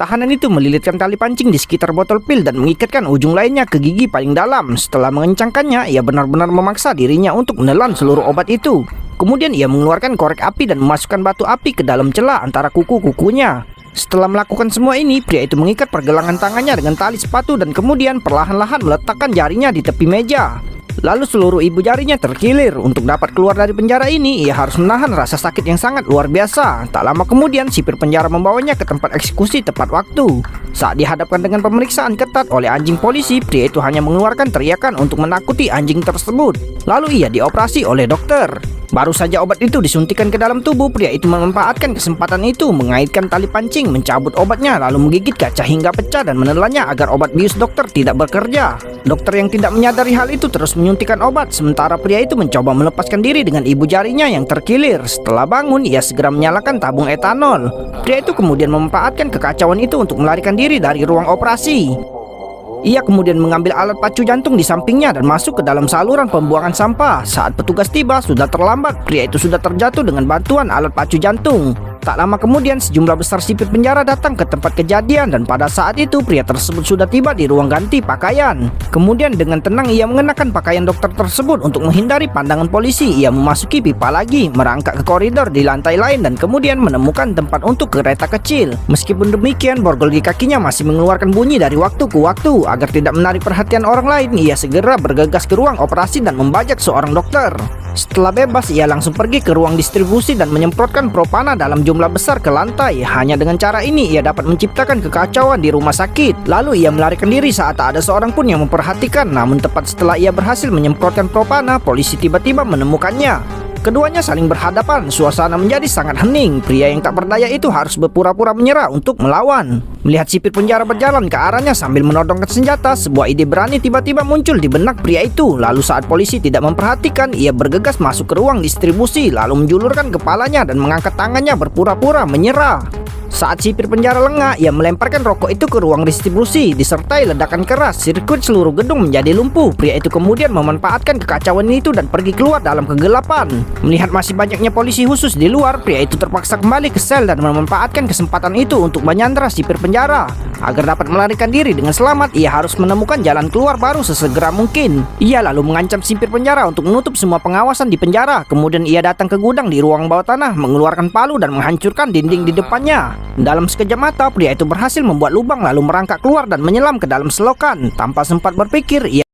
Tahanan itu melilitkan tali pancing di sekitar botol pil dan mengikatkan ujung lainnya ke gigi paling dalam. Setelah mengencangkannya, ia benar-benar memaksa dirinya untuk menelan seluruh obat itu. Kemudian ia mengeluarkan korek api dan memasukkan batu api ke dalam celah antara kuku-kukunya. Setelah melakukan semua ini, pria itu mengikat pergelangan tangannya dengan tali sepatu dan kemudian perlahan-lahan meletakkan jarinya di tepi meja. Lalu seluruh ibu jarinya terkilir. Untuk dapat keluar dari penjara ini, ia harus menahan rasa sakit yang sangat luar biasa. Tak lama kemudian, sipir penjara membawanya ke tempat eksekusi tepat waktu. Saat dihadapkan dengan pemeriksaan ketat oleh anjing polisi, pria itu hanya mengeluarkan teriakan untuk menakuti anjing tersebut. Lalu ia dioperasi oleh dokter. Baru saja obat itu disuntikan ke dalam tubuh, pria itu memanfaatkan kesempatan itu, mengaitkan tali pancing, mencabut obatnya, lalu menggigit kaca hingga pecah dan menelannya agar obat bius dokter tidak bekerja. Dokter yang tidak menyadari hal itu terus menyuntikkan obat, sementara pria itu mencoba melepaskan diri dengan ibu jarinya yang terkilir. Setelah bangun, ia segera menyalakan tabung etanol. Pria itu kemudian memanfaatkan kekacauan itu untuk melarikan diri dari ruang operasi. Ia kemudian mengambil alat pacu jantung di sampingnya dan masuk ke dalam saluran pembuangan sampah. Saat petugas tiba, sudah terlambat. Pria itu sudah terjatuh dengan bantuan alat pacu jantung. Tak lama kemudian, sejumlah besar sipir penjara datang ke tempat kejadian dan pada saat itu pria tersebut sudah tiba di ruang ganti pakaian. Kemudian dengan tenang ia mengenakan pakaian dokter tersebut untuk menghindari pandangan polisi. Ia memasuki pipa lagi, merangkak ke koridor di lantai lain dan kemudian menemukan tempat untuk kereta kecil. Meskipun demikian, borgol di kakinya masih mengeluarkan bunyi dari waktu ke waktu. Agar tidak menarik perhatian orang lain, ia segera bergegas ke ruang operasi dan membajak seorang dokter. Setelah bebas, ia langsung pergi ke ruang distribusi dan menyemprotkan propana dalam jumlah besar ke lantai. Hanya dengan cara ini ia dapat menciptakan kekacauan di rumah sakit. Lalu ia melarikan diri saat tak ada seorang pun yang memperhatikan. Namun tepat setelah ia berhasil menyemprotkan propana, polisi tiba-tiba menemukannya. Keduanya saling berhadapan, suasana menjadi sangat hening. Pria yang tak berdaya itu harus berpura-pura menyerah untuk melawan. Melihat sipir penjara berjalan ke arahnya sambil menodongkan senjata, sebuah ide berani tiba-tiba muncul di benak pria itu. Lalu saat polisi tidak memperhatikan, ia bergegas masuk ke ruang distribusi, lalu menjulurkan kepalanya dan mengangkat tangannya berpura-pura menyerah. Saat sipir penjara lengah, ia melemparkan rokok itu ke ruang distribusi. Disertai ledakan keras, sirkuit seluruh gedung menjadi lumpuh. Pria itu kemudian memanfaatkan kekacauan itu dan pergi keluar dalam kegelapan. Melihat masih banyaknya polisi khusus di luar, pria itu terpaksa kembali ke sel dan memanfaatkan kesempatan itu untuk menyandra sipir penjara. Agar dapat melarikan diri dengan selamat, ia harus menemukan jalan keluar baru sesegera mungkin. Ia lalu mengancam sipir penjara untuk menutup semua pengawasan di penjara. Kemudian ia datang ke gudang di ruang bawah tanah, mengeluarkan palu dan menghancurkan dinding di depannya. Dalam sekejap mata, pria itu berhasil membuat lubang lalu merangkak keluar dan menyelam ke dalam selokan. Tanpa sempat berpikir, ia